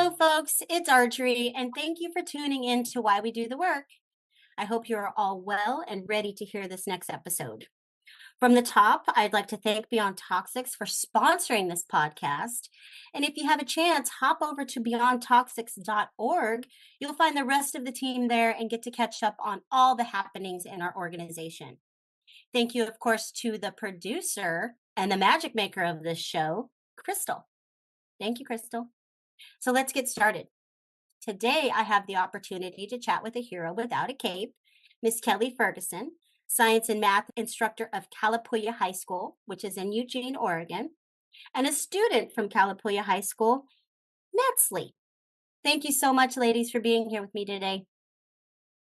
Hello, folks. It's Arjorie, and thank you for tuning in to Why We Do the Work. I hope you are all well and ready to hear this next episode. From the top, I'd like to thank Beyond Toxics for sponsoring this podcast. And if you have a chance, hop over to beyondtoxics.org. You'll find the rest of the team there and get to catch up on all the happenings in our organization. Thank you, of course, to the producer and the magic maker of this show, Crystal. Thank you, Crystal. So let's get started. Today, I have the opportunity to chat with a hero without a cape, Miss Kelly Ferguson, science and math instructor of Kalapuya High School, which is in Eugene, Oregon, and a student from Kalapuya High School, Metzly. Thank you so much, ladies, for being here with me today.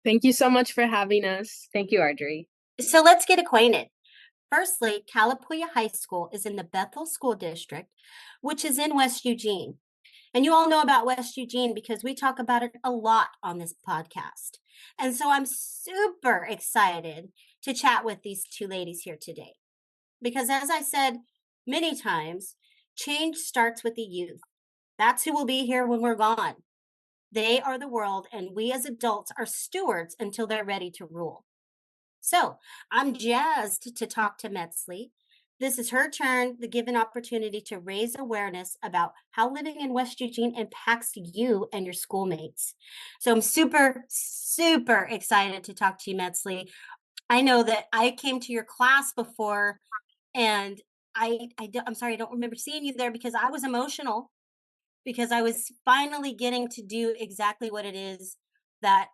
Thank you so much for having us. Thank you, Arjorie. So let's get acquainted. Firstly, Kalapuya High School is in the Bethel School District, which is in West Eugene. And you all know about West Eugene because we talk about it a lot on this podcast. And so I'm super excited to chat with these two ladies here today. Because as I said many times, change starts with the youth. That's who will be here when we're gone. They are the world, and we as adults are stewards until they're ready to rule. So I'm jazzed to talk to Metzly. This is her turn, the given opportunity to raise awareness about how living in West Eugene impacts you and your schoolmates. So I'm super, super excited to talk to you, Metzly. I know that I came to your class before, and I'm sorry, I don't remember seeing you there because I was emotional because I was finally getting to do exactly what it is that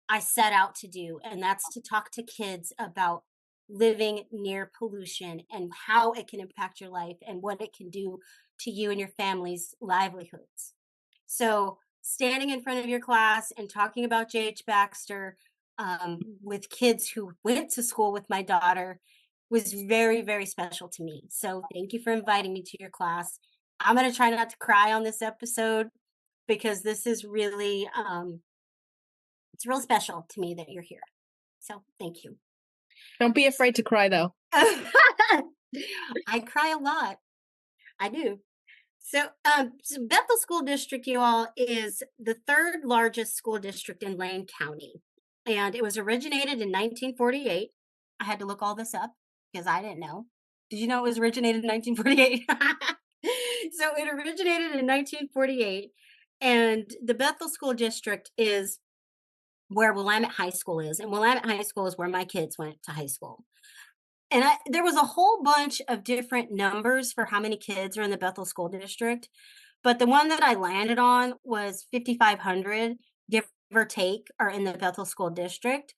I set out to do, and that's to talk to kids about living near pollution and how it can impact your life and what it can do to you and your family's livelihoods. So, standing in front of your class and talking about J.H. Baxter with kids who went to school with my daughter was very, very special to me. So, thank you for inviting me to your class. I'm going to try not to cry on this episode because this is really, it's real special to me that you're here. So, thank you. Don't be afraid to cry, though. I cry a lot. I do. So Bethel School District, you all, is the third largest school district in Lane County. And it was originated in 1948. I had to look all this up because I didn't know. Did you know it was originated in 1948? So it originated in 1948. And the Bethel School District is where Willamette High School is. And Willamette High School is where my kids went to high school. And there was a whole bunch of different numbers for how many kids are in the Bethel School District. But the one that I landed on was 5,500, give or take, are in the Bethel School District.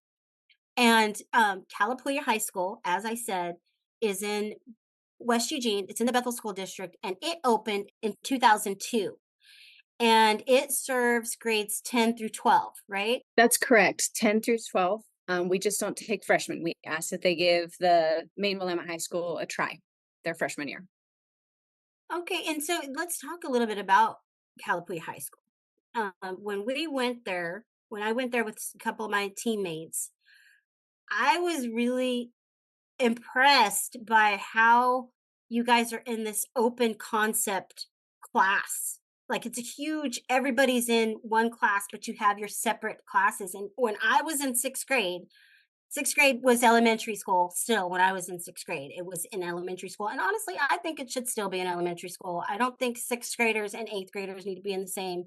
And Kalapuya High School, as I said, is in West Eugene. It's in the Bethel School District, and it opened in 2002. And it serves grades 10 through 12, right? That's correct. 10 through 12. We just don't take freshmen. We ask that they give the main Willamette High School a try their freshman year. Okay, and so let's talk a little bit about Kalapuya High School. When I went there with a couple of my teammates, I was really impressed by how you guys are in this open concept class. Like it's a huge, everybody's in one class, but you have your separate classes. And when I was in sixth grade was elementary school still. When I was in sixth grade, it was in elementary school. And honestly, I think it should still be in elementary school. I don't think sixth graders and eighth graders need to be in the same.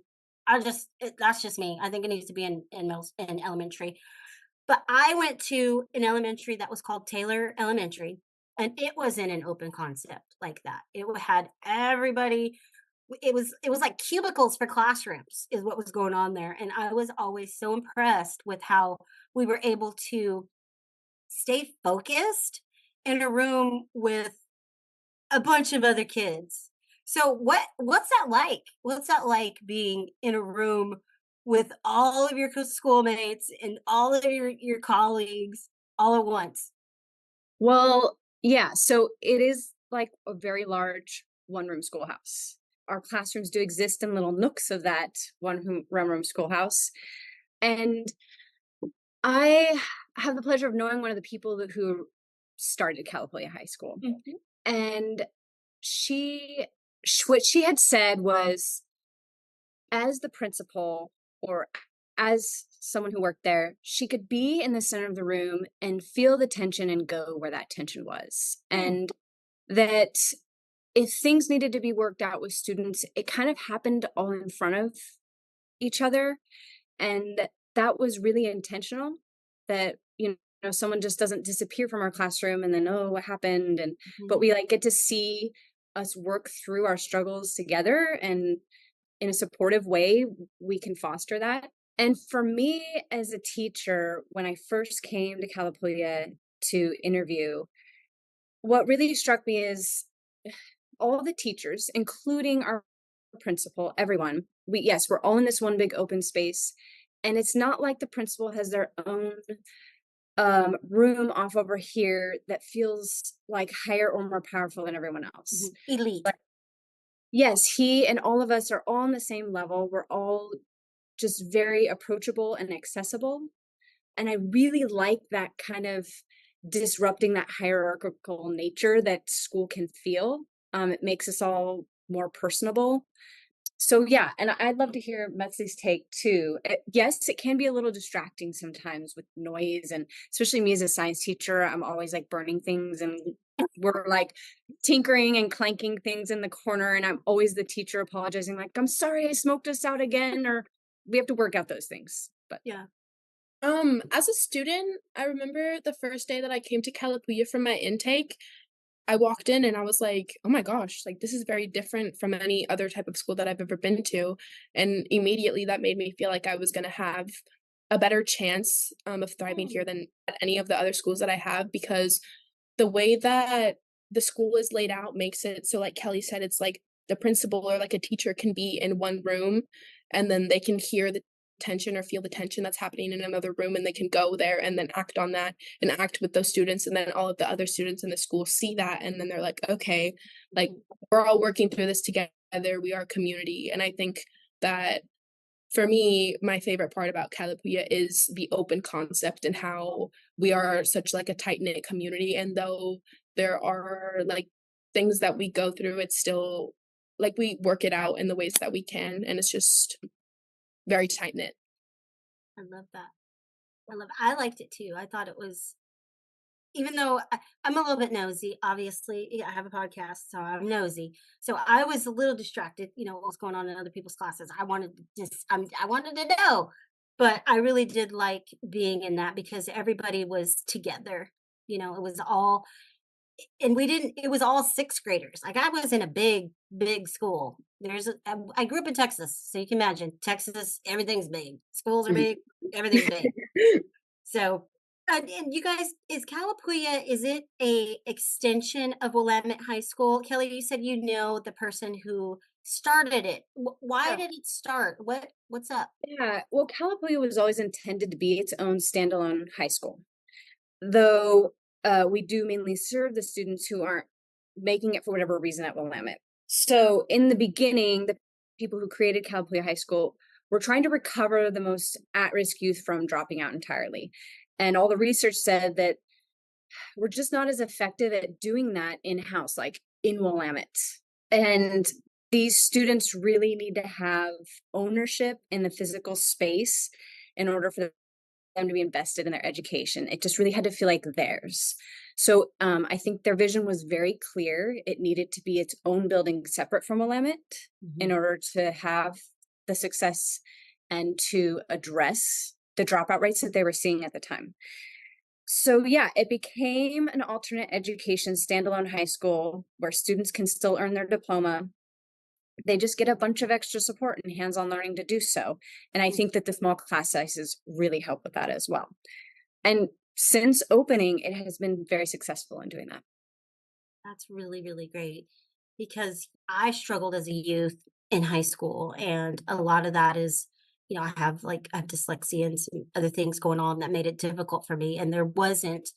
That's just me. I think it needs to be in elementary. But I went to an elementary that was called Taylor Elementary, and it was in an open concept like that. It had everybody. It was like cubicles for classrooms is what was going on there, and I was always so impressed with how we were able to stay focused in a room with a bunch of other kids. So what's that like? What's that like being in a room with all of your schoolmates and all of your colleagues all at once? Well, yeah, so it is like a very large one-room schoolhouse. Our classrooms do exist in little nooks of that one-room schoolhouse. And I have the pleasure of knowing one of the people who started Kalapuya High School. Mhm. And what she had said was, as the principal or as someone who worked there, she could be in the center of the room and feel the tension and go where that tension was. And that if things needed to be worked out with students, it kind of happened all in front of each other. And that was really intentional, that, someone just doesn't disappear from our classroom and then, oh, what happened? And, but Mhm. we like get to see us work through our struggles together, and in a supportive way, we can foster that. And for me as a teacher, when I first came to Kalapuya to interview, what really struck me is all the teachers, including our principal, everyone, we're all in this one big open space. And it's not like the principal has their own room off over here that feels like higher or more powerful than everyone else. Elite. But yes, he and all of us are all on the same level. We're all just very approachable and accessible. And I really like that kind of disrupting that hierarchical nature that school can feel. It makes us all more personable. So yeah, and I'd love to hear Metzly's take too. Yes, it can be a little distracting sometimes with noise, and especially me as a science teacher, I'm always like burning things, and we're like tinkering and clanking things in the corner, and I'm always the teacher apologizing, like, I'm sorry I smoked us out again, or we have to work out those things. But Yeah. As a student, I remember the first day that I came to Kalapuya from my intake, I walked in and I was like, "Oh my gosh, like this is very different from any other type of school that I've ever been to." And immediately that made me feel like I was gonna have a better chance of thriving here than at any of the other schools that I have, because the way that the school is laid out makes it so, like Kelly said, it's like the principal or like a teacher can be in one room, and then they can hear the tension or feel the tension that's happening in another room, and they can go there and then act on that and act with those students, and then all of the other students in the school see that, and then they're like, okay, like we're all working through this together, we are a community. And I think that for me, my favorite part about Kalapuya is the open concept and how we are such like a tight-knit community. And though there are like things that we go through, it's still like we work it out in the ways that we can. And it's just very tight-knit. I love that. I liked it too. I thought it was, even though I'm a little bit nosy, obviously, yeah, I have a podcast, so I'm nosy. So I was a little distracted, what was going on in other people's classes. I wanted to just, I wanted to know, but I really did like being in that because everybody was together. It was all, and we didn't. It was all sixth graders. Like I was in a big, big school. I grew up in Texas, so you can imagine Texas. Everything's big. Schools are big. Everything's big. So, and you guys, is Kalapuya, is it a extension of Willamette High School? Kelly, you said you know the person who started it. Why yeah. did it start? What's up? Yeah, well, Kalapuya was always intended to be its own standalone high school, though we do mainly serve the students who aren't making it for whatever reason at Willamette. So in the beginning, the people who created Kalapuya High School were trying to recover the most at-risk youth from dropping out entirely. And all the research said that we're just not as effective at doing that in-house, like in Willamette. And these students really need to have ownership in the physical space in order for them to be invested in their education. It just really had to feel like theirs. So I think their vision was very clear. It needed to be its own building separate from Willamette in order to have the success and to address the dropout rates that they were seeing at the time. So yeah, it became an alternate education standalone high school where students can still earn their diploma. They just get a bunch of extra support and hands-on learning to do so. And I think that the small class sizes really help with that as well. And since opening, it has been very successful in doing that. That's really, really great because I struggled as a youth in high school. And a lot of that is, I have dyslexia and some other things going on that made it difficult for me. And there wasn't,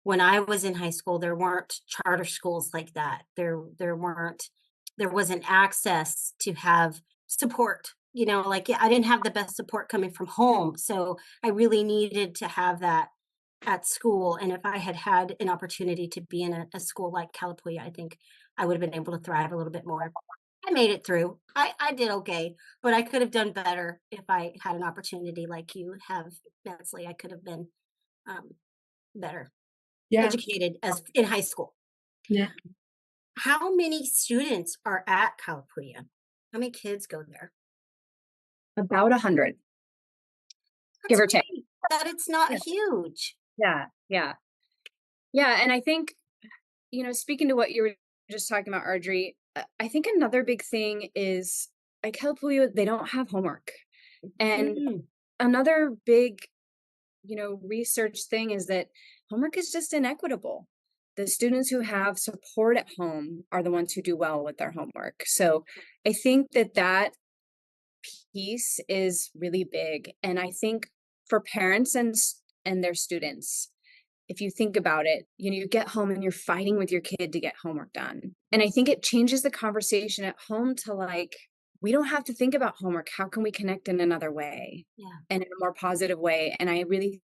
when I was in high school, there weren't charter schools like that. There wasn't access to have support. Like I didn't have the best support coming from home. So I really needed to have that at school. And if I had had an opportunity to be in a school like Kalapuya, I think I would have been able to thrive a little bit more. I made it through. I did okay, but I could have done better if I had an opportunity like you have, Metzly. I could have been um, better Yeah. educated as in high school. Yeah. How many students are at Kalapuya? How many kids go there? About 100, give That's or take. great that it's not Yeah. huge. Yeah. Yeah. Yeah. And I think, speaking to what you were just talking about, Arjorie, I think another big thing is like Kalapuya, they don't have homework. And Mm, another big, research thing is that homework is just inequitable. The students who have support at home are the ones who do well with their homework. So I think that piece is really big. And I think for parents and their students, if you think about it, you get home and you're fighting with your kid to get homework done. And I think it changes the conversation at home to like, we don't have to think about homework. How can we connect in another way yeah. and in a more positive way? And I really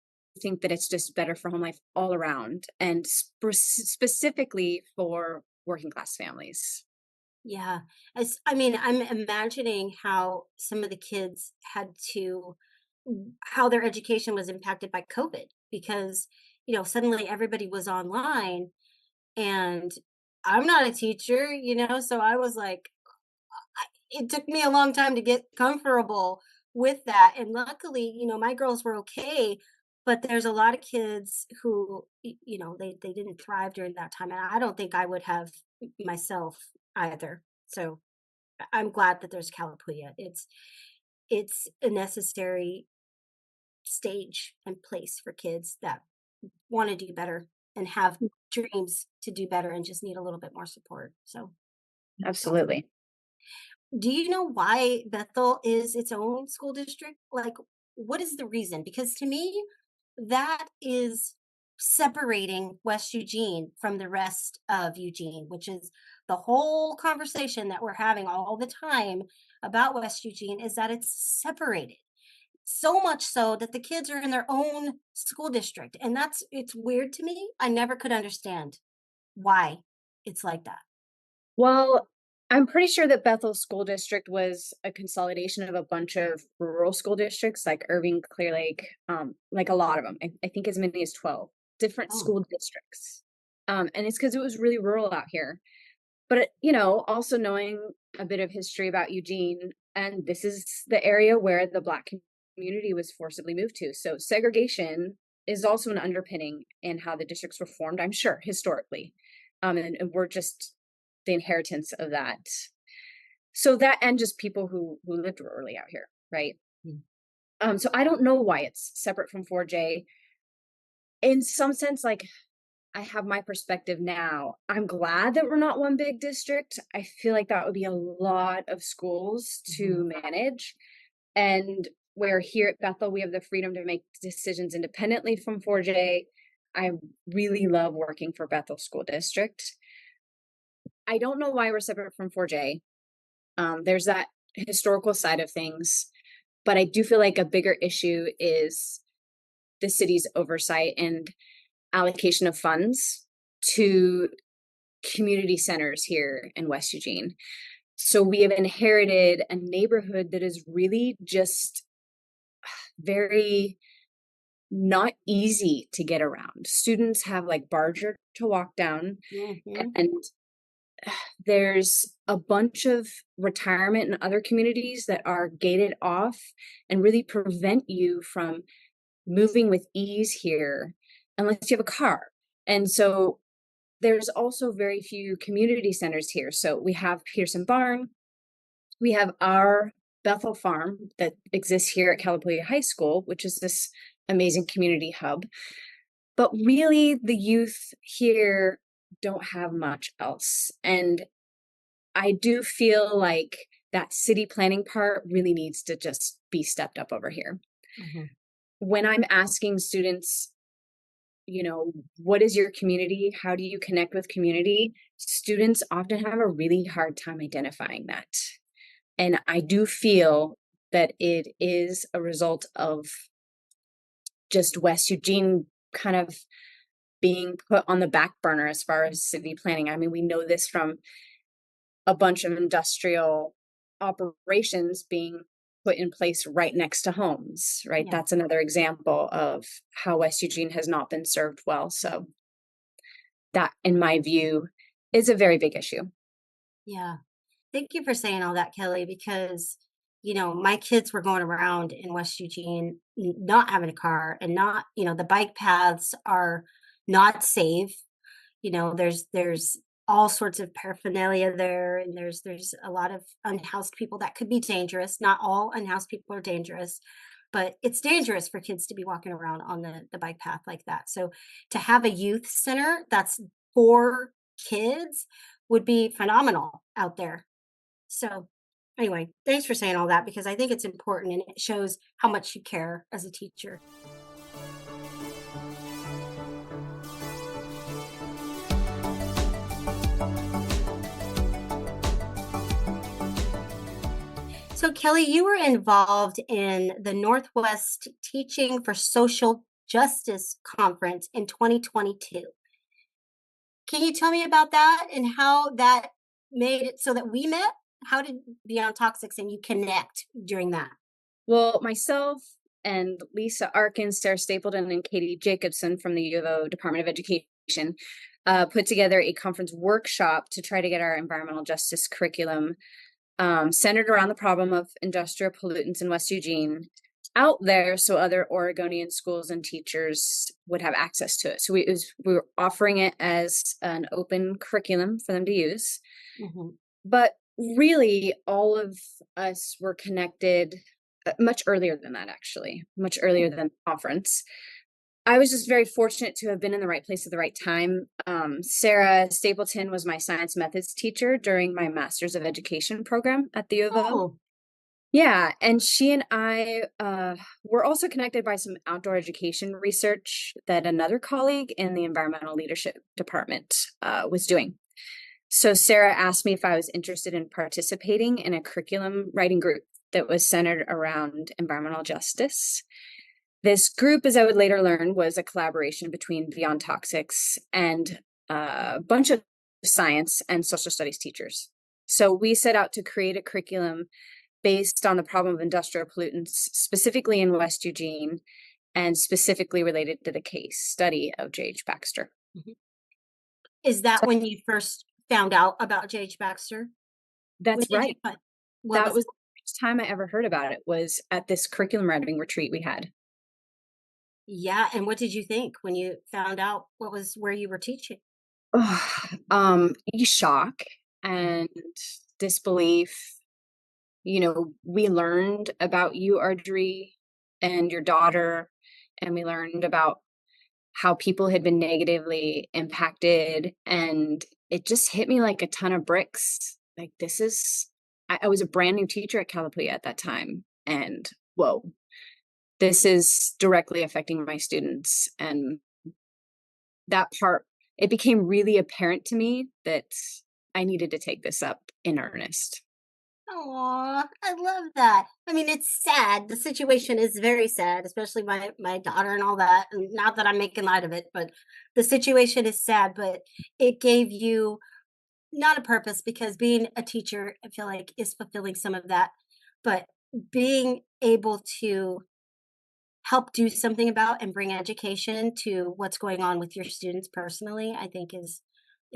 think that it's just better for home life all around and specifically for working class families. Yeah. I mean, I'm imagining how some of the kids had to, how their education was impacted by COVID because, suddenly everybody was online and I'm not a teacher, so I was like, it took me a long time to get comfortable with that. And luckily, my girls were okay. But there's a lot of kids who, they didn't thrive during that time. And I don't think I would have myself either. So I'm glad that there's Kalapuya. It's a necessary stage and place for kids that want to do better and have dreams to do better and just need a little bit more support. So Absolutely. do you know why Bethel is its own school district? Like, what is the reason? Because to me, that is separating West Eugene from the rest of Eugene, which is the whole conversation that we're having all the time about West Eugene is that it's separated. So much so that the kids are in their own school district. And it's weird to me. I never could understand why it's like that. Well, I'm pretty sure that Bethel School District was a consolidation of a bunch of rural school districts like Irving, Clear Lake, like a lot of them. I think as many as 12 different Oh, school districts. And it's because it was really rural out here. But, also knowing a bit of history about Eugene, and this is the area where the Black community was forcibly moved to. So segregation is also an underpinning in how the districts were formed, I'm sure, historically. And we're just the inheritance of that. So that and just people who lived rurally out here, right? So I don't know why it's separate from 4J. In some sense, like I have my perspective now. I'm glad that we're not one big district. I feel like that would be a lot of schools to manage. And where here at Bethel, we have the freedom to make decisions independently from 4J. I really love working for Bethel School District. I don't know why we're separate from 4J. There's that historical side of things, but I do feel like a bigger issue is the city's oversight and allocation of funds to community centers here in West Eugene. So we have inherited a neighborhood that is really just very not easy to get around. Students have like Barger to walk down, and there's a bunch of retirement and other communities that are gated off and really prevent you from moving with ease here unless you have a car. And so there's also very few community centers here. So we have Peterson Barn, we have our Bethel Farm that exists here at Kalapuya High School, which is this amazing community hub. But really, the youth here don't have much else. And I do feel like that city planning part really needs to just be stepped up over here. When I'm asking students, what is your community? How do you connect with community? Students often have a really hard time identifying that. And I do feel that it is a result of just West Eugene kind of being put on the back burner as far as city planning. I mean, we know this from a bunch of industrial operations being put in place right next to homes, right? Yeah. That's another example of how West Eugene has not been served well. So that, in my view, is a very big issue. Yeah. Thank you for saying all that, Kelly, because, my kids were going around in West Eugene not having a car and not, the bike paths are not safe. There's all sorts of paraphernalia there, and there's a lot of unhoused people that could be dangerous. Not all unhoused people are dangerous, but it's dangerous for kids to be walking around on the bike path like that. So to have a youth center that's for kids would be phenomenal out there. So anyway, thanks for saying all that, because I think it's important and it shows how much you care as a teacher. So Kelly, you were involved in the Northwest Teaching for Social Justice Conference in 2022. Can you tell me about that and how that made it so that we met? How did Beyond Toxics and you connect during that? Well, myself and Lisa Arkin, Sarah Stapleton, and Katie Jacobson from the U of O Department of Education put together a conference workshop to try to get our environmental justice curriculum centered around the problem of industrial pollutants in West Eugene out there, so other Oregonian schools and teachers would have access to it. So we were offering it as an open curriculum for them to use. Mm-hmm. But really, all of us were connected much earlier than that, actually, much earlier than the conference. I was just very fortunate to have been in the right place at the right time. Sarah Stapleton was my science methods teacher during my Master's of Education program at the U of O. Oh, Yeah, and she and I were also connected by some outdoor education research that another colleague in the environmental leadership department was doing. So Sarah asked me if I was interested in participating in a curriculum writing group that was centered around environmental justice. This group, as I would later learn, was a collaboration between Beyond Toxics and a bunch of science and social studies teachers. So we set out to create a curriculum based on the problem of industrial pollutants, specifically in West Eugene, and specifically related to the case study of J.H. Baxter. mm-hmm. Is that when you first found out about J.H. Baxter? That's right. That was the first time I ever heard about it, was at this curriculum writing retreat we had. Yeah, and what did you think when you found out where you were teaching? Shock and disbelief. We learned about you, Arjorie, and your daughter, and we learned about how people had been negatively impacted, and it just hit me like a ton of bricks. Like, I was a brand new teacher at Kalapuya at that time, and whoa, this is directly affecting my students. And that part, it became really apparent to me that I needed to take this up in earnest. Oh, I love that. I mean, it's sad. The situation is very sad, especially my daughter and all that. And not that I'm making light of it, but the situation is sad. But it gave you not a purpose, because being a teacher, I feel like, is fulfilling some of that. But being able to help do something about and bring education to what's going on with your students personally, I think is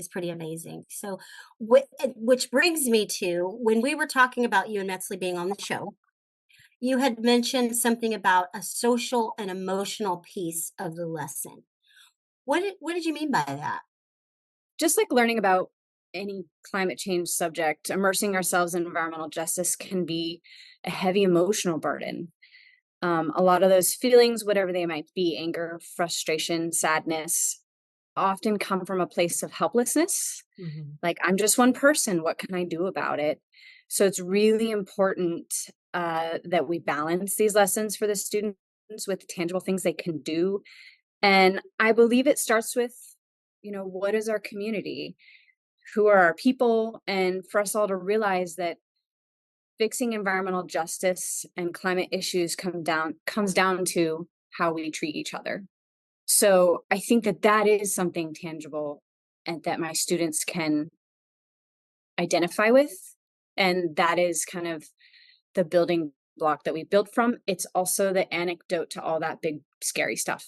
pretty amazing. So, which brings me to when we were talking about you and Metzly being on the show, you had mentioned something about a social and emotional piece of the lesson. What did you mean by that? Just like learning about any climate change subject, immersing ourselves in environmental justice can be a heavy emotional burden. A lot of those feelings, whatever they might be, anger, frustration, sadness, often come from a place of helplessness. Mm-hmm. Like, I'm just one person. What can I do about it? So it's really important that we balance these lessons for the students with tangible things they can do. And I believe it starts with, what is our community? Who are our people? And for us all to realize that fixing environmental justice and climate issues comes down to how we treat each other. So I think that is something tangible and that my students can identify with. And that is kind of the building block that we built from. It's also the anecdote to all that big, scary stuff.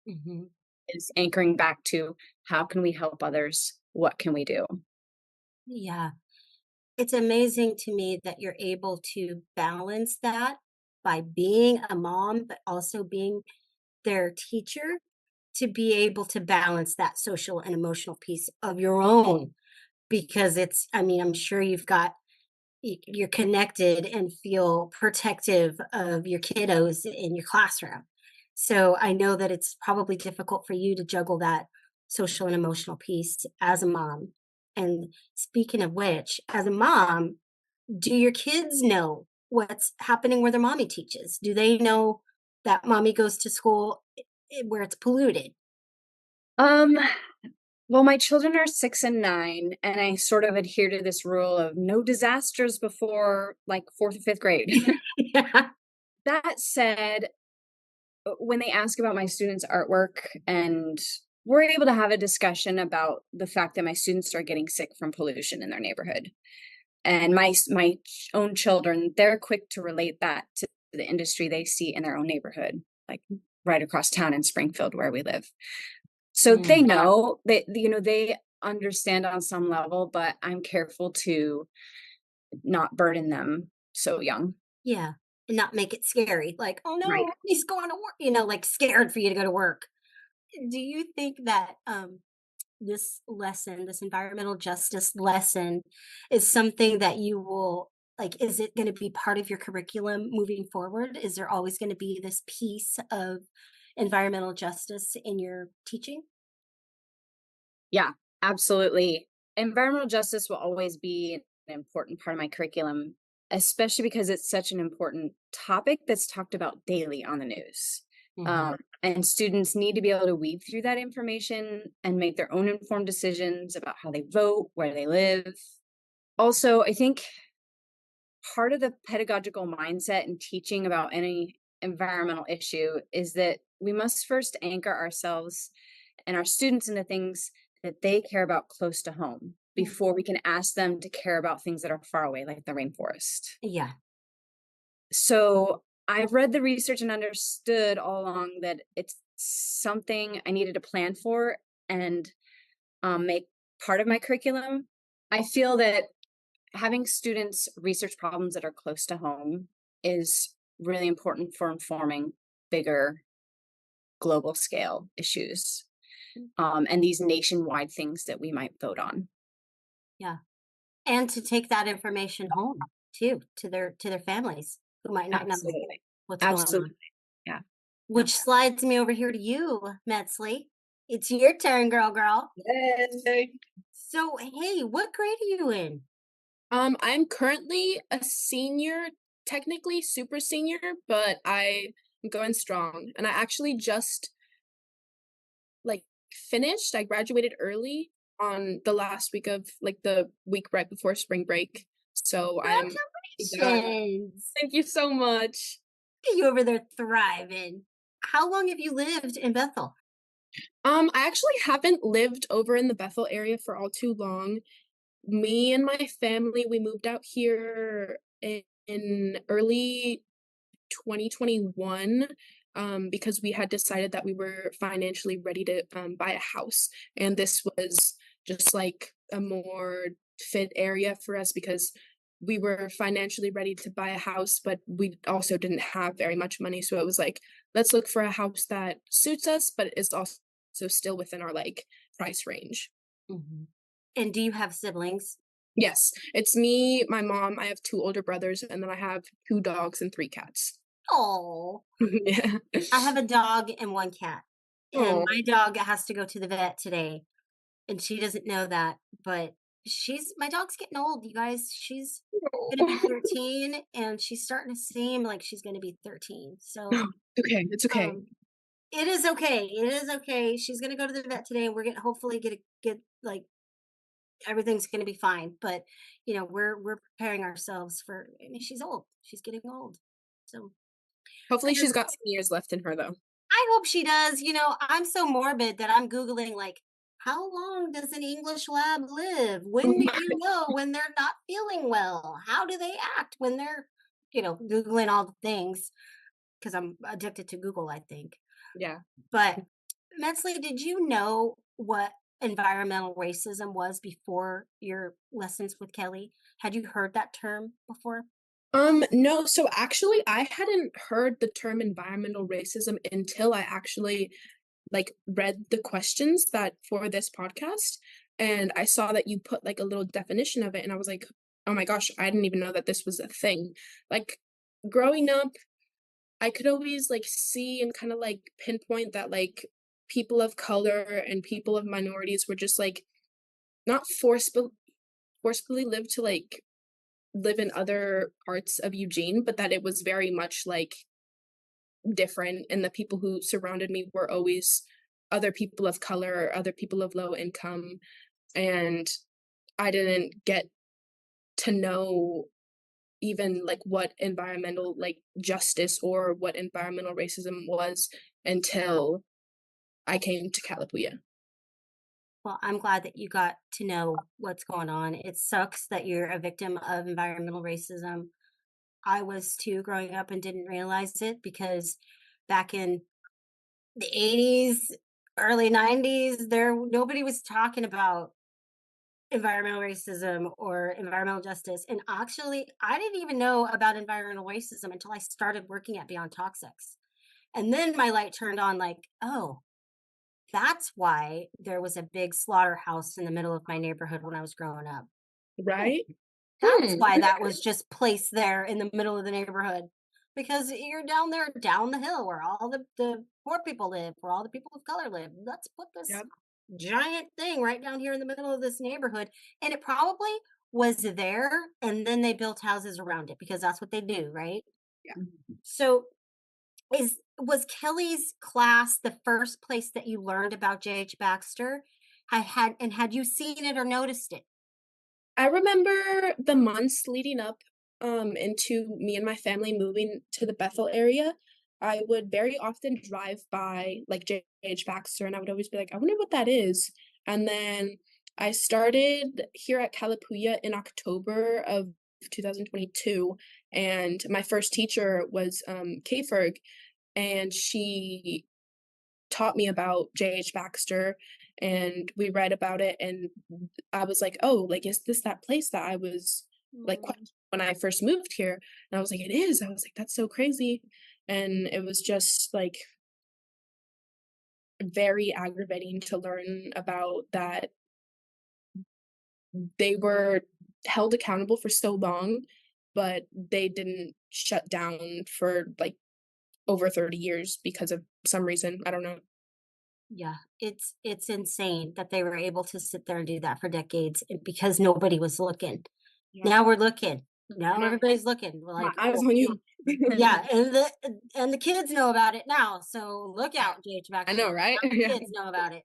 Mm-hmm. Is anchoring back to how can we help others? What can we do? Yeah. It's amazing to me that you're able to balance that by being a mom, but also being their teacher, to be able to balance that social and emotional piece of your own. Because it's, I mean, I'm sure you're connected and feel protective of your kiddos in your classroom. So I know that it's probably difficult for you to juggle that social and emotional piece as a mom. And speaking of which, as a mom, do your kids know what's happening where their mommy teaches? Do they know that mommy goes to school where it's polluted? Um, well, my children are 6 and 9, and I sort of adhere to this rule of no disasters before like fourth or fifth grade. Yeah. That said, when they ask about my students' artwork, and we're able to have a discussion about the fact that my students are getting sick from pollution in their neighborhood. And my own children, they're quick to relate that to the industry they see in their own neighborhood, like right across town in Springfield where we live. So they know that, they understand on some level, but I'm careful to not burden them so young. Yeah, and not make it scary, like, "Oh, Right. no, he's going to work," like, scared for you to go to work. Do you think that, this lesson, this environmental justice lesson is something that you will like, is it gonna be part of your curriculum moving forward? Is there always gonna be this piece of environmental justice in your teaching? Yeah, absolutely. Environmental justice will always be an important part of my curriculum, especially because it's such an important topic that's talked about daily on the news. Mhm. And students need to be able to weed through that information and make their own informed decisions about how they vote, where they live. Also, I think part of the pedagogical mindset in teaching about any environmental issue is that we must first anchor ourselves and our students into things that they care about close to home Mm. before we can ask them to care about things that are far away, like the rainforest. Yeah. So I've read the research and understood all along that it's something I needed to plan for and make part of my curriculum. I feel that having students research problems that are close to home is really important for informing bigger global scale issues, and these nationwide things that we might vote on. Yeah. And to take that information home too, to their families who might not know Absolutely. what's going on. Absolutely. Yeah. Yeah. Which slides me over here to you, Metzly. It's your turn, girl. Yay. So, hey, what grade are you in? I'm currently a senior, technically super senior, but I'm going strong. And I actually just like finished. I graduated early on the last week of like the week right before spring break. So I'm done. Congratulations. Thank you so much. You over there thriving. How long have you lived in Bethel? I actually haven't lived over in the Bethel area for all too long. Me and my family, we moved out here in early 2021, because we had decided that we were financially ready to buy a house. And this was just like a more fit area for us because we were financially ready to buy a house, but we also didn't have very much money. So it was like, let's look for a house that suits us, but is also still within our like price range. Mhm. And do you have siblings? Yes, it's me, my mom, I have two older brothers, and then I have two dogs and three cats. Oh, Yeah. I have a dog and one cat. And Oh. my dog has to go to the vet today. And she doesn't know that, but my dog's getting old, you guys. She's gonna be 13 and she's starting to seem like she's gonna be 13. So Okay, it's okay. it is okay. It is okay. She's gonna go to the vet today and we're gonna hopefully get like everything's gonna be fine. But we're preparing ourselves for I mean, she's old. She's getting old. So Hopefully I she's got some years left in her though. I hope she does. I'm so morbid that I'm Googling like how long does an English lab live? When do you know when they're not feeling well? How do they act when they're, Googling all the things? Because I'm addicted to Google, I think. Yeah. But Metzly, did you know what environmental racism was before your lessons with Kelly? Had you heard that term before? No, so actually I hadn't heard the term environmental racism until I actually like read the questions that for this podcast, and I saw that you put like a little definition of it, and I was like, oh my gosh, I didn't even know that this was a thing. Like growing up, I could always like see and kind of like pinpoint that like people of color and people of minorities were just like not forcefully live in other parts of Eugene, but that it was very much like different, and the people who surrounded me were always other people of color, other people of low income, and I didn't get to know even like what environmental like justice or what environmental racism was until I came to Kalapuya. Well, I'm glad that you got to know what's going on. It sucks that you're a victim of environmental racism. I was too growing up and didn't realize it because back in the 80s, early 90s, nobody was talking about environmental racism or environmental justice. And actually, I didn't even know about environmental racism until I started working at Beyond Toxics. And then my light turned on like, oh, that's why there was a big slaughterhouse in the middle of my neighborhood when I was growing up. Right? That's why that was just placed there in the middle of the neighborhood. Because you're down there, down the hill where all the poor people live, where all the people of color live. Let's put this Yep. giant thing right down here in the middle of this neighborhood. And it probably was there. And then they built houses around it because that's what they do, right? Yeah. So was Kelly's class the first place that you learned about J.H. Baxter? Had you seen it or noticed it? I remember the months leading up into me and my family moving to the Bethel area. I would very often drive by like J.H. Baxter, and I would always be like, I wonder what that is. And then I started here at Kalapuya in October of 2022, and my first teacher was Kay Ferg, and she taught me about J.H. Baxter, and we read about it, and I was like, oh, like, is this that place that I was like when I first moved here? And I was like, it is. I was like, that's so crazy. And it was just like very aggravating to learn about that they were held accountable for so long, but they didn't shut down for like over 30 years because of some reason. I don't know. Yeah, it's insane that they were able to sit there and do that for decades because nobody was looking. Yeah. Now we're looking. Now Now- everybody's looking. We're My like, eyes oh, on you. yeah, and the kids know about it now. So look out, J.H. I Baxter. know, right? Now the Yeah. kids know about it.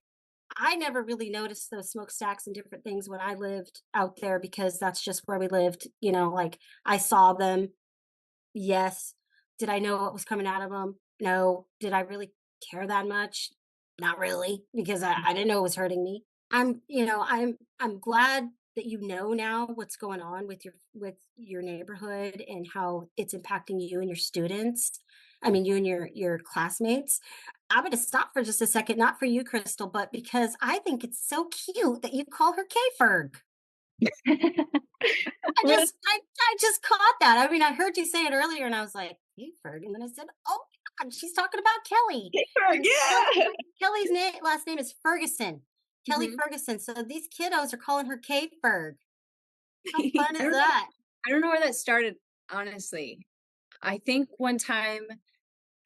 I never really noticed those smokestacks and different things when I lived out there because that's just where we lived. Like I saw them. Yes. Did I know what was coming out of them? No. Did I really care that much? Not really, because I didn't know it was hurting me. I'm glad that you know now what's going on with your neighborhood and how it's impacting you and your students. I mean, you and your classmates. I'm going to stop for just a second, not for you, Crystal, but because I think it's so cute that you call her K-Ferg. I just caught that. I mean, I heard you say it earlier and I was like, K-Ferg. And then I said, oh my God, she's talking about Kelly. Yeah. Kelly's last name is Ferguson. Kelly Mhm. Ferguson. So these kiddos are calling her K-Ferg. How fun I is don't know. that? I don't know where that started, honestly. I think one time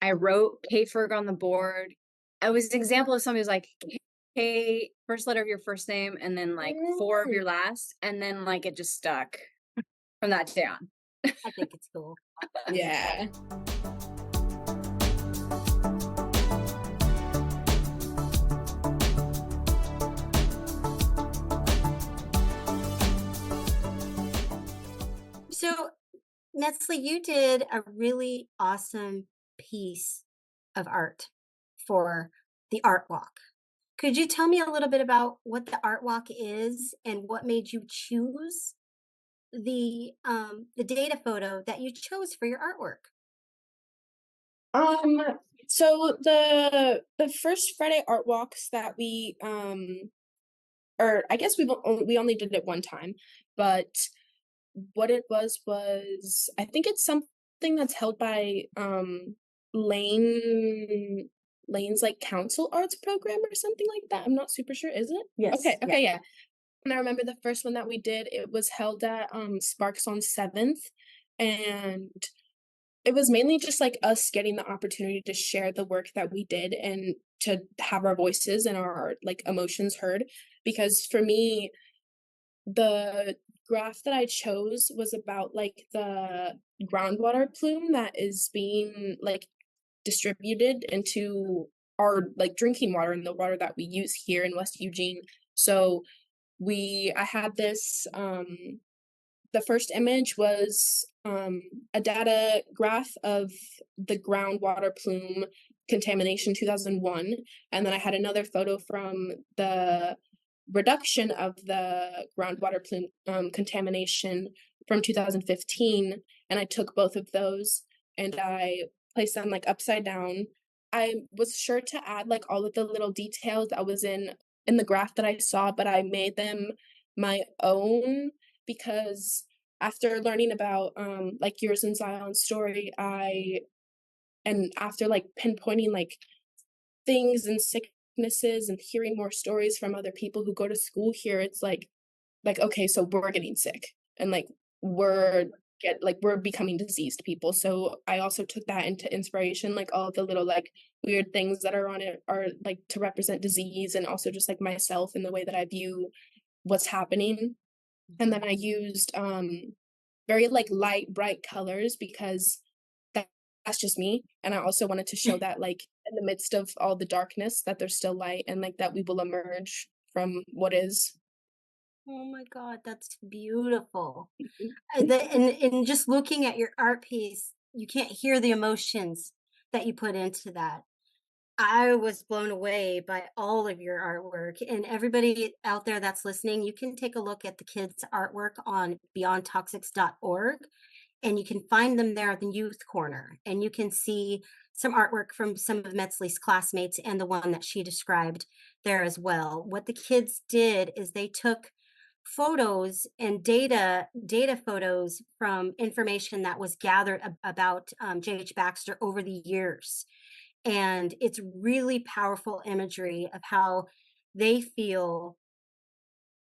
I wrote K-Ferg on the board. It was an example of somebody who's like K, first letter of your first name, and then like 4 of your last, and then like it just stuck from that day on. I think it's cool. Yeah. So, Metzly, you did a really awesome piece of art for the art walk. Could you tell me a little bit about what the art walk is and what made you choose the data photo that you chose for your artwork? Um, so the first Friday art walks that or I guess we only did it one time, but what it was I think it's something that's held by Lane's like council arts program or something like that. I'm not super sure, is it? Yes. Okay, yeah. And I remember the first one that we did, it was held at Sparks on 7th, and it was mainly just like us getting the opportunity to share the work that we did and to have our voices and our like emotions heard. Because for me, the graph that I chose was about like the groundwater plume that is being like distributed into our like drinking water and the water that we use here in West Eugene. So I had this the first image was a data graph of the groundwater plume contamination 2001, and then I had another photo from the reduction of the groundwater plume contamination from 2015, and I took both of those and I placed them like upside down. I was sure to add like all of the little details that was in the graph that I saw, but I made them my own because after learning about like yours and Zion's story, and after like pinpointing like things and sicknesses and hearing more stories from other people who go to school here, it's like okay, so we're getting sick and like we're becoming diseased people. So I also took that into inspiration, like all of the little like weird things that are on it are like to represent disease, and also just like myself and the way that I view what's happening. And then I used very like light bright colors because that's just me, and I also wanted to show that like in the midst of all the darkness that there's still light, and like that we will emerge from what is. Oh my God, that's beautiful. And just looking at your art piece, you can't hear the emotions that you put into that. I was blown away by all of your artwork. And everybody out there that's listening, you can take a look at the kids' artwork on beyondtoxics.org, and you can find them there at the youth corner. And you can see some artwork from some of Metzly's classmates and the one that she described there as well. What the kids did is they took photos and data photos from information that was gathered about J.H. Baxter over the years, and it's really powerful imagery of how they feel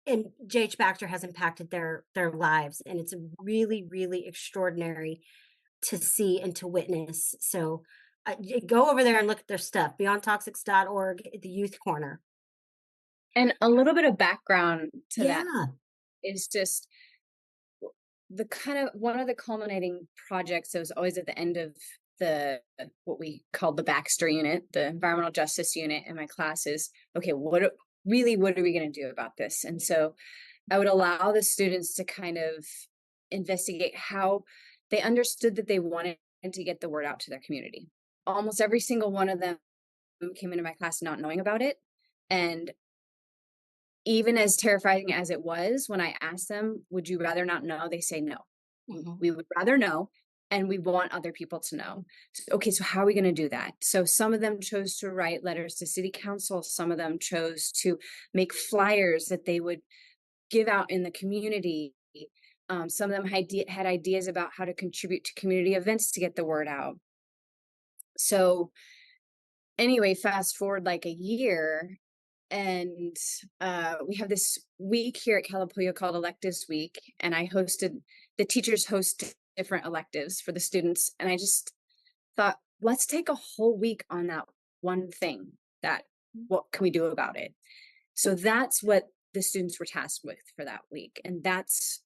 and J.H. Baxter has impacted their lives, and it's really extraordinary to see and to witness. So go over there and look at their stuff, beyondtoxics.org, the youth corner. And a little bit of background to that Yeah. is just the kind of one of the culminating projects that was always at the end of the what we called the Baxter unit, the environmental justice unit in my classes. Okay, what are we going to do about this? And so I would allow the students to kind of investigate how they understood that they wanted to get the word out to their community. Almost every single one of them came into my class not knowing about it. And even as terrifying as it was, when I asked them, would you rather not know? They say no. Mhm. We would rather know, and we want other people to know. Okay, so how are we going to do that? So some of them chose to write letters to city council. Some of them chose to make flyers that they would give out in the community. Some of them had ideas about how to contribute to community events to get the word out. So anyway, fast forward like a year, and we have this week here at Kalapuya called Electives Week, and the teachers host different electives for the students, and I just thought, let's take a whole week on that one thing. What can we do about it? So that's what the students were tasked with for that week, and that's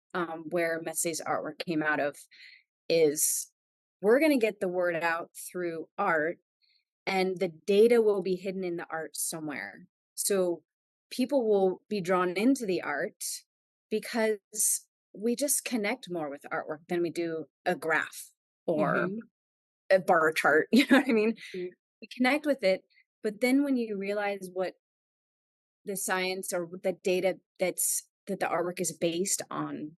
where Metzly's artwork came out of. Is we're going to get the word out through art, and the data will be hidden in the art somewhere. So people will be drawn into the art because we just connect more with artwork than we do a graph or a bar chart. You know what I mean? Mhm. We connect with it, but then when you realize what the science or the data that the artwork is based on,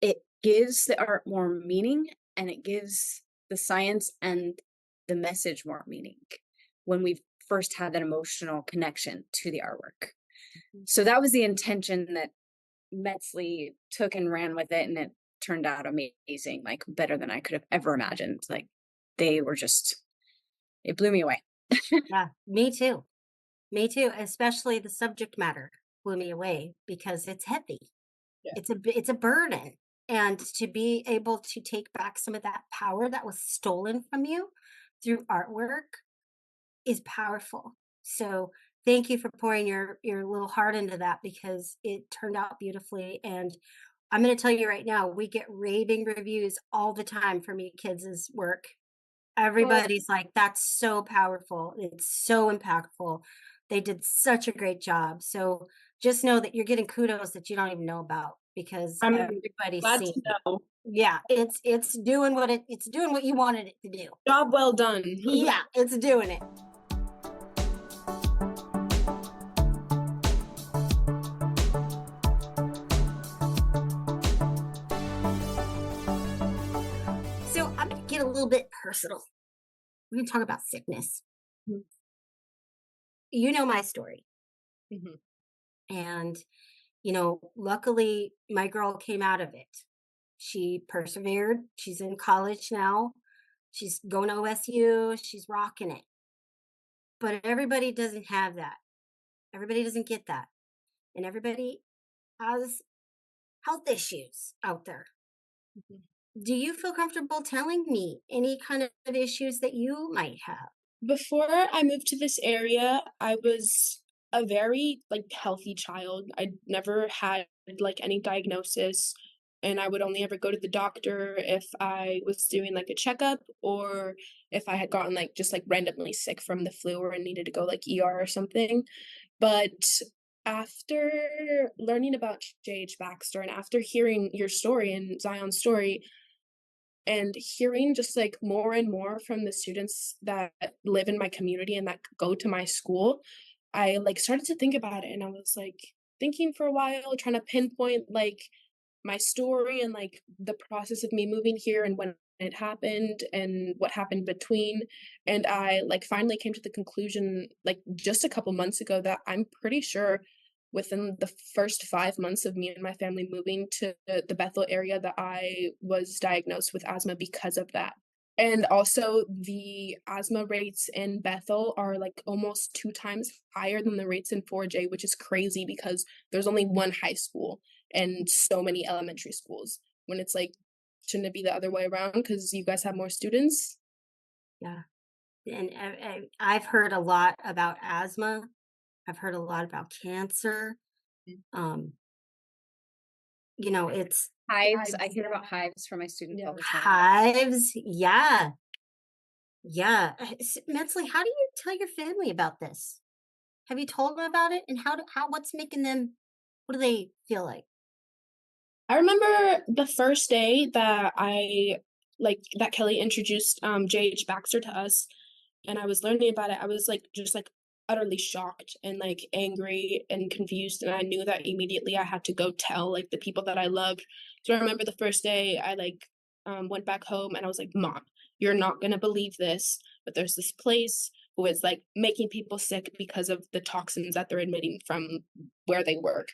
it gives the art more meaning, and it gives the science and the message more meaning when we first had that emotional connection to the artwork. So that was the intention that Metzly took and ran with it, and it turned out amazing, like better than I could have ever imagined. Like they were just, it blew me away. Yeah, me too. Me too. Especially the subject matter blew me away because it's heavy. Yeah. It's a burden. And to be able to take back some of that power that was stolen from you through artwork is powerful. So thank you for pouring your little heart into that because it turned out beautifully. And I'm going to tell you right now, we get raving reviews all the time from you kids' work. Everybody's like, that's so powerful. It's so impactful. They did such a great job. So just know that you're getting kudos that you don't even know about because I'm everybody's glad seeing to it. know. Yeah, it's doing what it's doing what you wanted it to do. Job well done. Yeah, it's doing it. So I'm going to get a little bit personal. We're going to talk about sickness. Mhm. You know my story. Mhm. And, luckily my girl came out of it. She persevered. She's in college now. She's going to OSU. She's rocking it. But everybody doesn't have that. Everybody doesn't get that. And everybody has health issues out there. Mhm. Do you feel comfortable telling me any kind of issues that you might have? Before I moved to this area, I was a very like healthy child. I never had like any diagnosis, and I would only ever go to the doctor if I was doing like a checkup or if I had gotten like just like randomly sick from the flu or needed to go like ER or something. But after learning about J.H. Baxter and after hearing your story and Zion's story, and hearing just like more and more from the students that live in my community and that go to my school, I like started to think about it, and I was like thinking for a while, trying to pinpoint like my story and like the process of me moving here and when it happened and what happened between. And I like finally came to the conclusion like just a couple months ago that I'm pretty sure within the first 5 months of me and my family moving to the Bethel area that I was diagnosed with asthma because of that. And also the asthma rates in Bethel are like almost 2 times higher than the rates in 4J, which is crazy because there's only one high school and so many elementary schools. When it's like, shouldn't it be the other way around because you guys have more students? Yeah. And I've heard a lot about asthma. I've heard a lot about cancer. Um, it's Hives, I hear about hives from my students all the time. hives. Yeah. Yeah. Metzly, how do you tell your family about this? Have you told them about it? And what's making them, what do they feel like? I remember the first day that that Kelly introduced J.H. Baxter to us and I was learning about it, I was like just like utterly shocked and like angry and confused. And I knew that immediately I had to go tell like the people that I loved. So I remember the first day I went back home and I was like, Mom, you're not gonna believe this, but there's this place who is like making people sick because of the toxins that they're emitting from where they work.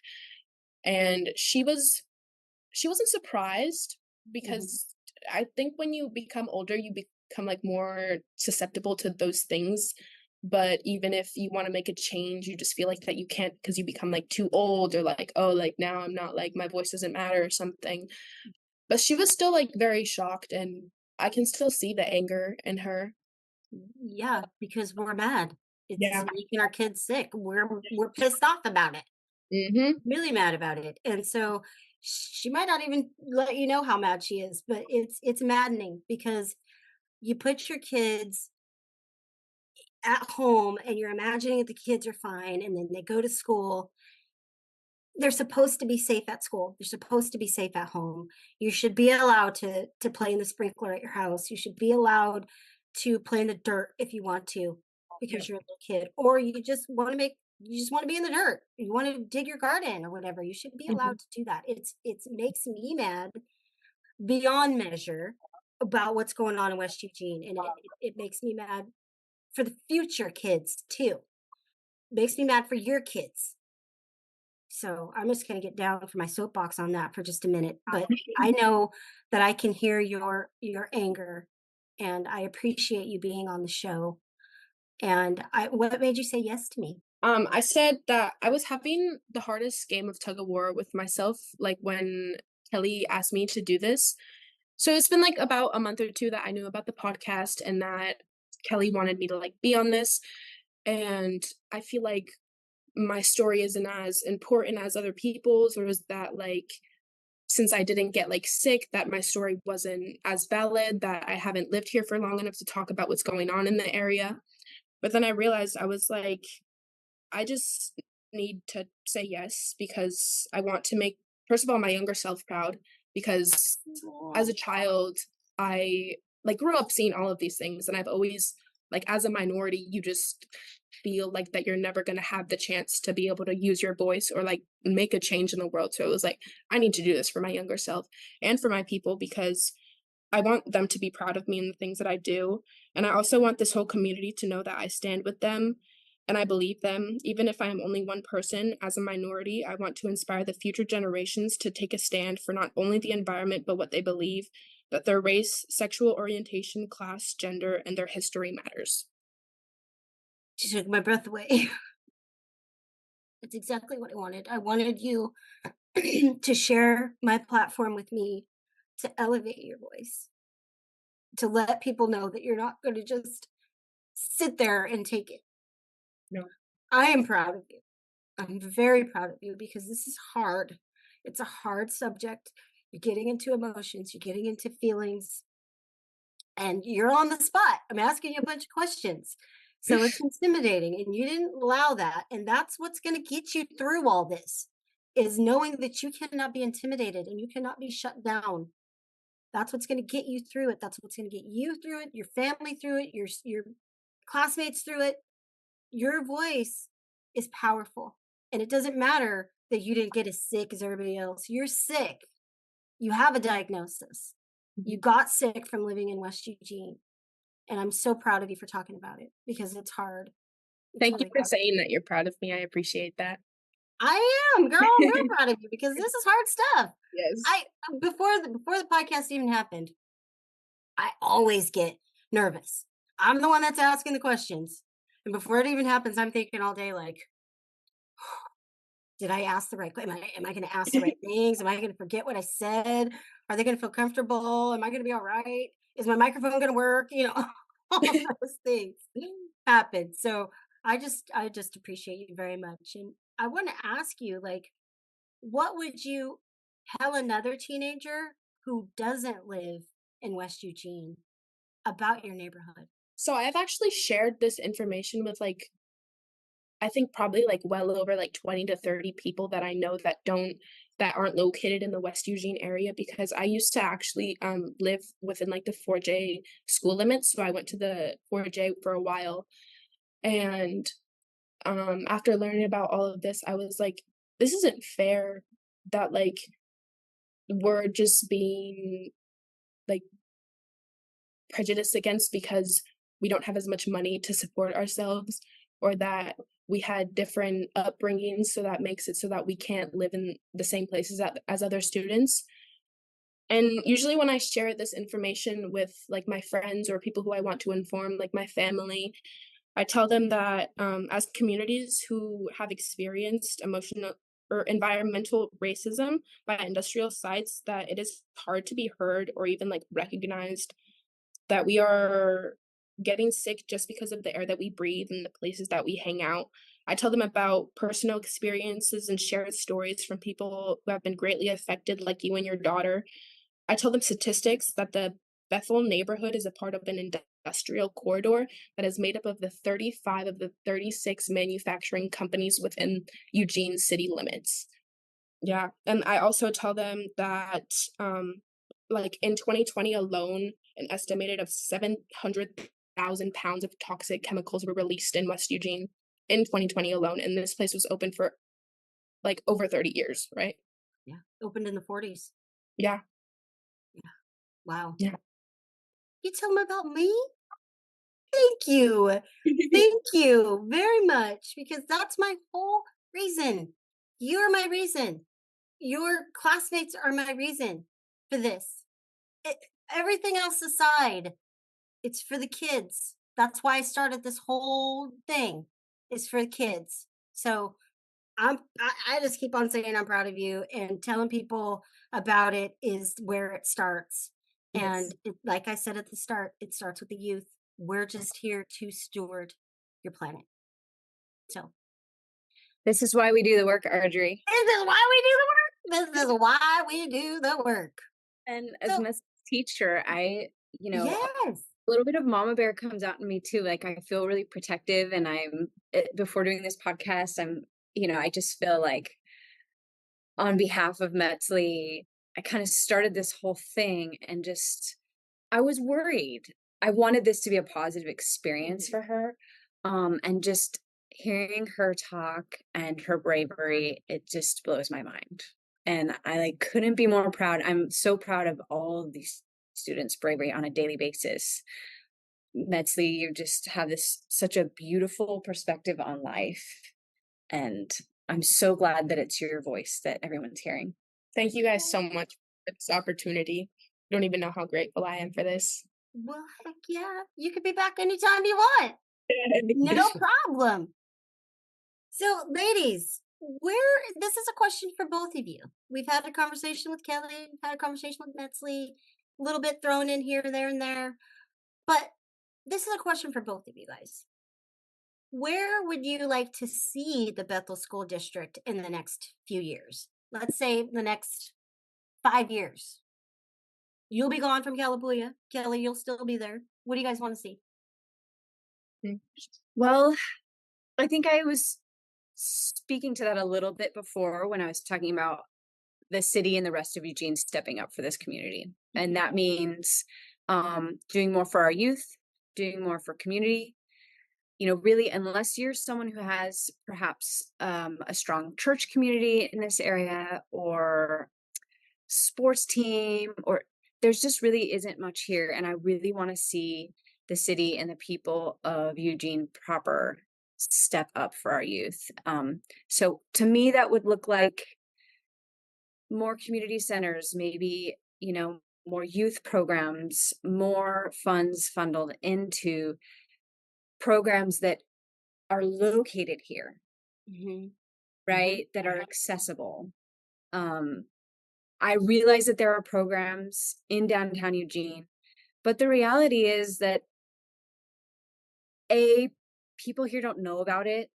And she wasn't surprised because I think when you become older, you become like more susceptible to those things. But even if you want to make a change, you just feel like that you can't because you become like too old or like, oh, like now I'm not like my voice doesn't matter or something. But she was still like very shocked, and I can still see the anger in her. Yeah, because we're mad. It's Yeah. making our kids sick. We're pissed off about it. Mm-hmm. Really mad about it. And so she might not even let you know how mad she is, but it's maddening because you put your kids at home and you're imagining that the kids are fine and then they go to school. They're supposed to be safe at school. They're supposed to be safe at home. You should be allowed to play in the sprinkler at your house. You should be allowed to play in the dirt if you want to because you're a little kid, or you just want to make you just want to be in the dirt. You want to dig your garden or whatever. You should be allowed to do that. It makes me mad beyond measure about what's going on in West Eugene, and it makes me mad for the future kids too. Makes me mad for your kids. So I'm just going to get down for my soapbox on that for just a minute. But I know that I can hear your anger, and I appreciate you being on the show. And what made you say yes to me? I said that I was having the hardest game of tug of war with myself, like when Kelly asked me to do this. So it's been like about a month or two that I knew about the podcast and that Kelly wanted me to like be on this. And I feel like my story isn't as important as other people's, or is that like since I didn't get like sick, that my story wasn't as valid, that I haven't lived here for long enough to talk about what's going on in the area. But then I realized I was like, I just need to say yes because I want to make, first of all, my younger self proud because as a child, I like grew up seeing all of these things and I've always like as a minority, you just feel like that you're never going to have the chance to be able to use your voice or like make a change in the world. So it was like I need to do this for my younger self and for my people because I want them to be proud of me and the things that I do. And I also want this whole community to know that I stand with them and I believe them. Even if I am only one person as a minority, I want to inspire the future generations to take a stand for not only the environment, but what they believe, that their race, sexual orientation, class, gender, and their history matters. She took my breath away. That's exactly what I wanted. I wanted you to share my platform with me, to elevate your voice, to let people know that you're not going to just sit there and take it. No. I am proud of you. I'm very proud of you because this is hard. It's a hard subject. You're getting into emotions, you're getting into feelings, and you're on the spot. I'm asking you a bunch of questions. So it's intimidating, and you didn't allow that. And that's what's going to get you through all this is knowing that you cannot be intimidated and you cannot be shut down. That's what's going to get you through it. That's what's going to get you through it, your family through it, your classmates through it. Your voice is powerful. And it doesn't matter that you didn't get as sick as everybody else. You're sick. You have a diagnosis. You got sick from living in West Eugene. And I'm so proud of you for talking about it because it's hard. Thank you for saying that you're proud of me. I appreciate that. I am, girl. I'm real proud of you because this is hard stuff. Yes. Before the podcast even happened, I always get nervous. I'm the one that's asking the questions. And before it even happens, I'm thinking all day like, did I ask the right question? Am I going to ask the right things? Am I going to forget what I said? Are they going to feel comfortable? Am I going to be all right? Is my microphone going to work? You know, all those things happen. So I just appreciate you very much. And I want to ask you, like, what would you tell another teenager who doesn't live in West Eugene about your neighborhood? So I've actually shared this information with like I think probably like well over like 20 to 30 people that I know that aren't located in the West Eugene area because I used to actually live within like the 4J school limits. So I went to the 4J for a while. And after learning about all of this, I was like, this isn't fair that like we're just being like prejudiced against because we don't have as much money to support ourselves or that we had different upbringings, so that makes it so that we can't live in the same places as other students. And usually when I share this information with like my friends or people who I want to inform, like my family, I tell them that as communities who have experienced emotional or environmental racism by industrial sites, that it is hard to be heard or even like recognized, that we are getting sick just because of the air that we breathe and the places that we hang out. I tell them about personal experiences and share stories from people who have been greatly affected, like you and your daughter. I tell them statistics that the Bethel neighborhood is a part of an industrial corridor that is made up of the 35 of the 36 manufacturing companies within Eugene city limits. Yeah, and I also tell them that like in 2020 alone, an estimated of 700,000 pounds of toxic chemicals were released in West Eugene. in 2020 alone, and this place was open for like over 30 years, right? Yeah. Opened in the 40s. Yeah. Wow. Yeah. You tell them about me? Thank you. Thank you very much, because that's my whole reason. You're my reason. Your classmates are my reason for this. It, everything else aside, it's for the kids. That's why I started this whole thing. Is for the kids. So I just keep on saying I'm proud of you, and telling people about it is where it starts. Yes. And like I said at the start, it starts with the youth. We're just here to steward your planet. So This is why we do the work, Arjorie. this is why we do the work. This is why we do the work. And as So a teacher, I, yes. a little bit of mama bear comes out in me too. Like I feel really protective, and before doing this podcast, I just feel like on behalf of Metzly, I kind of started this whole thing, and just, I was worried. I wanted this to be a positive experience for her. And just hearing her talk and her bravery, it just blows my mind. And I like couldn't be more proud. I'm so proud of all of these students' bravery on a daily basis. Metzly, you just have such a beautiful perspective on life. And I'm so glad that it's your voice that everyone's hearing. Thank you guys so much for this opportunity. I don't even know how grateful I am for this. Well, heck yeah. You could be back anytime you want. No problem. So, ladies, this is a question for both of you. We've had a conversation with Kelly, we've had a conversation with Metzly, a little bit thrown in here, there, and there. But this is a question for both of you guys. Where would you like to see the Bethel School District in the next few years? Let's say the next 5 years. You'll be gone from Kalapuya. Kelly, you'll still be there. What do you guys want to see? Well, I think I was speaking to that a little bit before when I was talking about the city and the rest of Eugene stepping up for this community. And that means doing more for our youth, doing more for community. Really, unless you're someone who has perhaps a strong church community in this area, or sports team, or there's just really isn't much here. And I really want to see the city and the people of Eugene proper step up for our youth. So to me, that would look like more community centers, maybe, more youth programs, more funds funneled into programs that are located here, right? That are accessible. I realize that there are programs in downtown Eugene, but the reality is that A, people here don't know about it,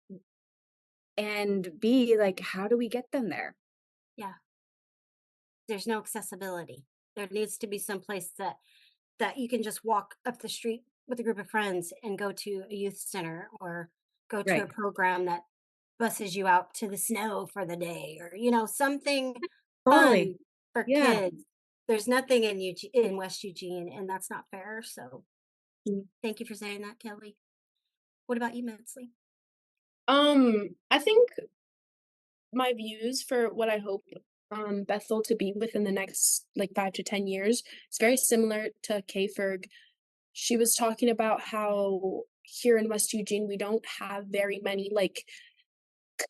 and B, like, how do we get them there? Yeah. There's no accessibility. There needs to be some place that you can just walk up the street with a group of friends and go to a youth center, or go to a program that buses you out to the snow for the day, or something fun for kids. There's nothing in West Eugene, and that's not fair. So thank you for saying that, Kelly. What about you, Metzly? I think my views for what I hope Bethel to be within the next like 5 to 10 years is very similar to Kay Ferg. She was talking about how here in West Eugene we don't have very many like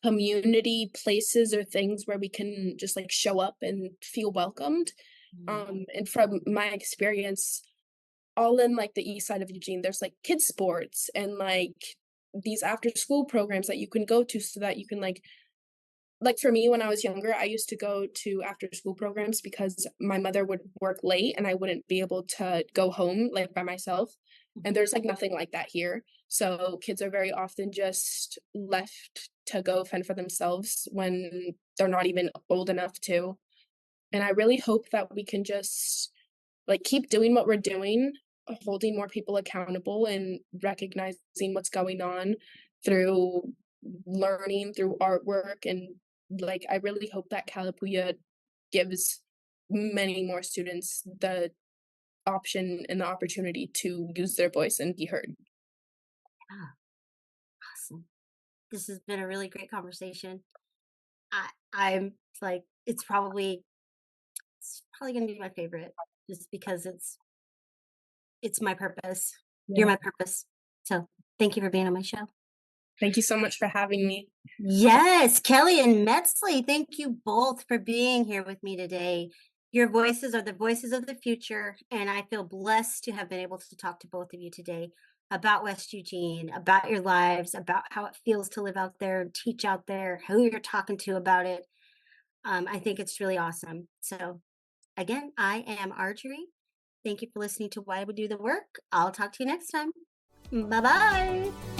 community places or things where we can just like show up and feel welcomed. And from my experience, all in like the east side of Eugene, there's like kids sports and like these after school programs that you can go to, so that you can like for me, when I was younger, I used to go to after school programs because my mother would work late and I wouldn't be able to go home like by myself. And there's like nothing like that here. So kids are very often just left to go fend for themselves when they're not even old enough to. And I really hope that we can just like keep doing what we're doing, holding more people accountable and recognizing what's going on through learning, through artwork. And like I really hope that Kalapuya gives many more students the option and the opportunity to use their voice and be heard. Awesome. This has been a really great conversation. I'm like, it's probably gonna be my favorite just because it's my purpose. You're Yeah. my purpose. So thank you for being on my show. Thank you so much for having me. Yes, Kelly and Metzly, thank you both for being here with me today. Your voices are the voices of the future, and I feel blessed to have been able to talk to both of you today about West Eugene, about your lives, about how it feels to live out there, teach out there, who you're talking to about it. I think it's really awesome. So again, I am Arjorie. Thank you for listening to Why We Do the Work. I'll talk to you next time. Bye-bye.